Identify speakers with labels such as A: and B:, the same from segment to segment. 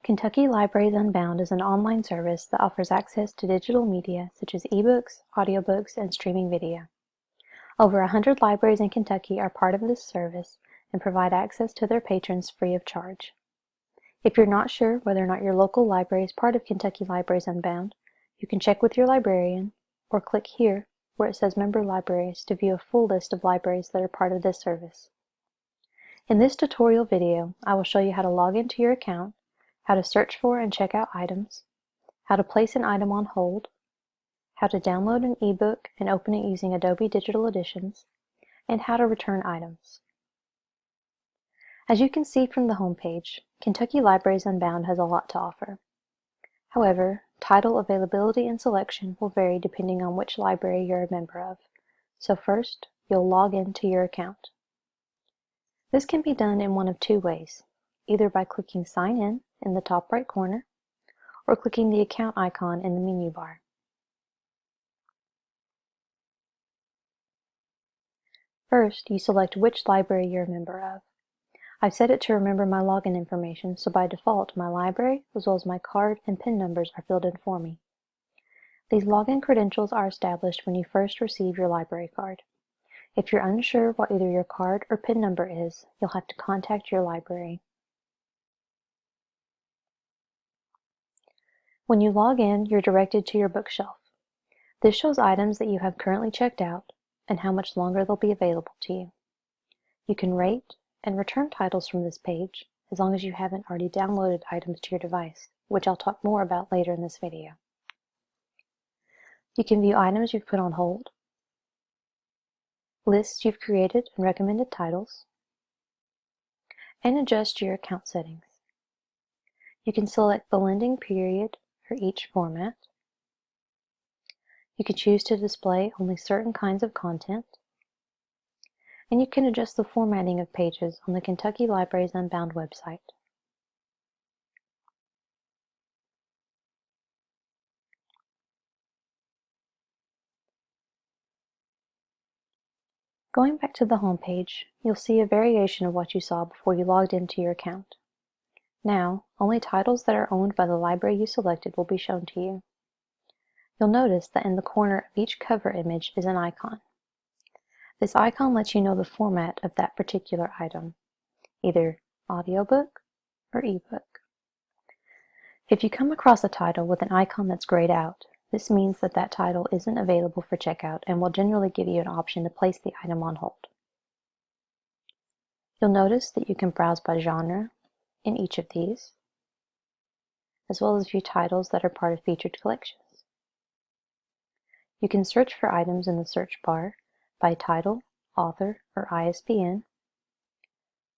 A: Kentucky Libraries Unbound is an online service that offers access to digital media such as eBooks, audiobooks, and streaming video. Over 100 libraries in Kentucky are part of this service and provide access to their patrons free of charge. If you're not sure whether or not your local library is part of Kentucky Libraries Unbound, you can check with your librarian or click here where it says Member Libraries to view a full list of libraries that are part of this service. In this tutorial video, I will show you how to log into your account, how to search for and check out items, how to place an item on hold, how to download an ebook and open it using Adobe Digital Editions, and how to return items. As you can see from the homepage, Kentucky Libraries Unbound has a lot to offer. However, title availability and selection will vary depending on which library you're a member of. So first, you'll log into your account. This can be done in one of two ways, either by clicking Sign in the top right corner, or clicking the account icon in the menu bar. First, you select which library you're a member of. I've set it to remember my login information, so by default, my library, as well as my card and PIN numbers are filled in for me. These login credentials are established when you first receive your library card. If you're unsure what either your card or PIN number is, you'll have to contact your library. When you log in, you're directed to your bookshelf. This shows items that you have currently checked out and how much longer they'll be available to you. You can rate and return titles from this page as long as you haven't already downloaded items to your device, which I'll talk more about later in this video. You can view items you've put on hold, lists you've created and recommended titles, and adjust your account settings. You can select the lending period for each format. You can choose to display only certain kinds of content, and you can adjust the formatting of pages on the Kentucky Libraries Unbound website. Going back to the home page, you'll see a variation of what you saw before you logged into your account. Now, only titles that are owned by the library you selected will be shown to you. You'll notice that in the corner of each cover image is an icon. This icon lets you know the format of that particular item, either audiobook or ebook. If you come across a title with an icon that's grayed out, this means that that title isn't available for checkout and will generally give you an option to place the item on hold. You'll notice that you can browse by genre in each of these, as well as view titles that are part of featured collections. You can search for items in the search bar by title, author, or ISBN,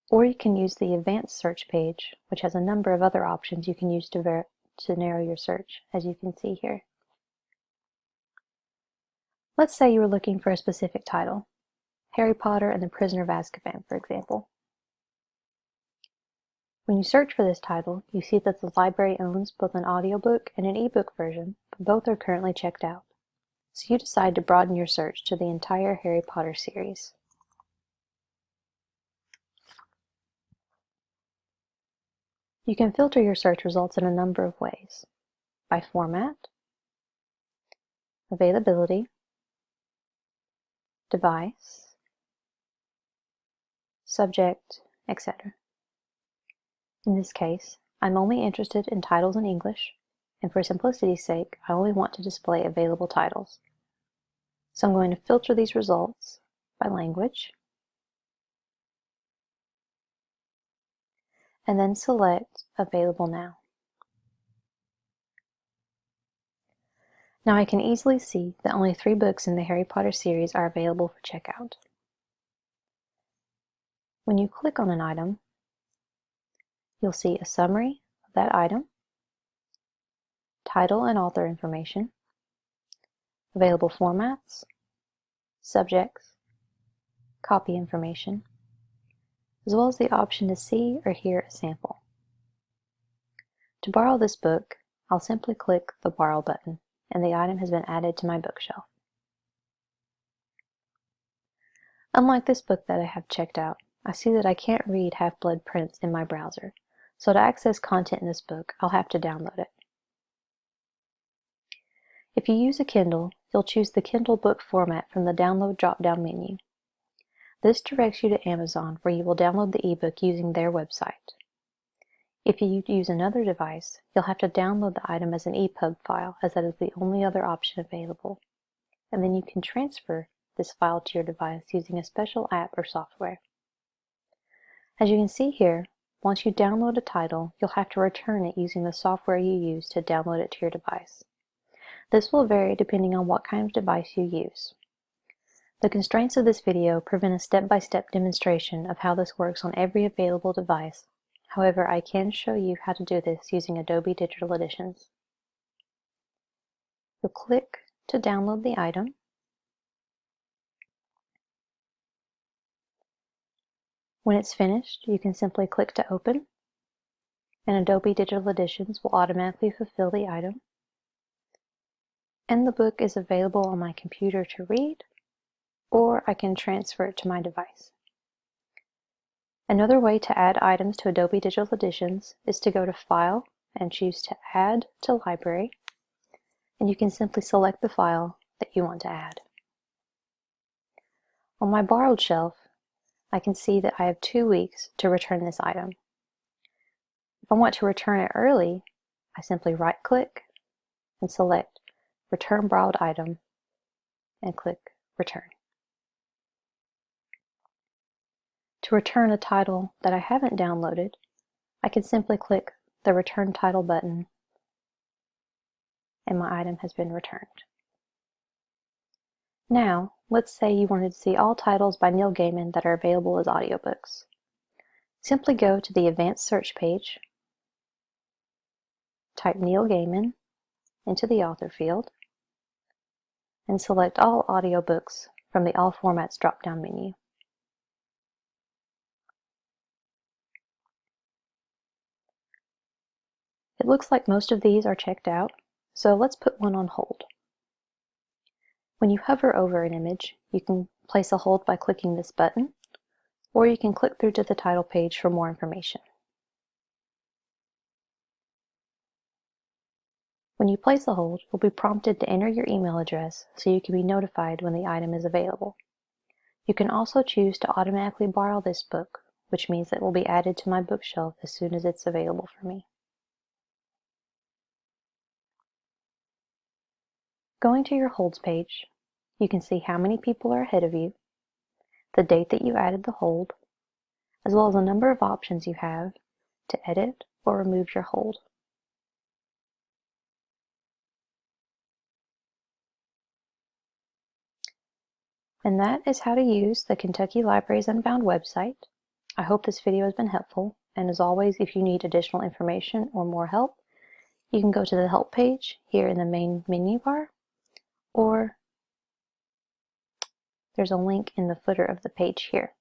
A: or you can use the advanced search page, which has a number of other options you can use to narrow your search, as you can see here. Let's say you were looking for a specific title, Harry Potter and the Prisoner of Azkaban, for example. When you search for this title, you see that the library owns both an audiobook and an ebook version, but both are currently checked out. So you decide to broaden your search to the entire Harry Potter series. You can filter your search results in a number of ways: by format, availability, device, subject, etc. In this case, I'm only interested in titles in English, and for simplicity's sake, I only want to display available titles. So I'm going to filter these results by language, and then select Available Now. Now I can easily see that only 3 books in the Harry Potter series are available for checkout. When you click on an item, you'll see a summary of that item, title and author information, available formats, subjects, copy information, as well as the option to see or hear a sample. To borrow this book, I'll simply click the Borrow button, and the item has been added to my bookshelf. Unlike this book that I have checked out, I see that I can't read Half-Blood Prince in my browser, So to access content in this book, I'll have to download it. If you use a Kindle, you'll choose the Kindle book format from the Download drop-down menu. This directs you to Amazon, where you will download the ebook using their website. If you use another device, you'll have to download the item as an EPUB file, as that is the only other option available. And then you can transfer this file to your device using a special app or software. As you can see here, once you download a title, you'll have to return it using the software you use to download it to your device. This will vary depending on what kind of device you use. The constraints of this video prevent a step-by-step demonstration of how this works on every available device. However, I can show you how to do this using Adobe Digital Editions. You'll click to download the item. When it's finished, you can simply click to open, and Adobe Digital Editions will automatically fulfill the item. And the book is available on my computer to read, or I can transfer it to my device. Another way to add items to Adobe Digital Editions is to go to File and choose to Add to Library, and you can simply select the file that you want to add. On my borrowed shelf, I can see that I have 2 weeks to return this item. If I want to return it early, I simply right-click and select Return Borrowed Item and click Return. To return a title that I haven't downloaded, I can simply click the Return Title button and my item has been returned. Now, let's say you wanted to see all titles by Neil Gaiman that are available as audiobooks. Simply go to the Advanced Search page, type Neil Gaiman into the author field, and select all audiobooks from the All Formats drop-down menu. It looks like most of these are checked out, so let's put one on hold. When you hover over an image, you can place a hold by clicking this button, or you can click through to the title page for more information. When you place a hold, you'll be prompted to enter your email address so you can be notified when the item is available. You can also choose to automatically borrow this book, which means it will be added to my bookshelf as soon as it's available for me. Going to your holds page, you can see how many people are ahead of you, the date that you added the hold, as well as a number of options you have to edit or remove your hold. And that is how to use the Kentucky Libraries Unbound website. I hope this video has been helpful, and as always, if you need additional information or more help, you can go to the help page here in the main menu bar, or there's a link in the footer of the page here.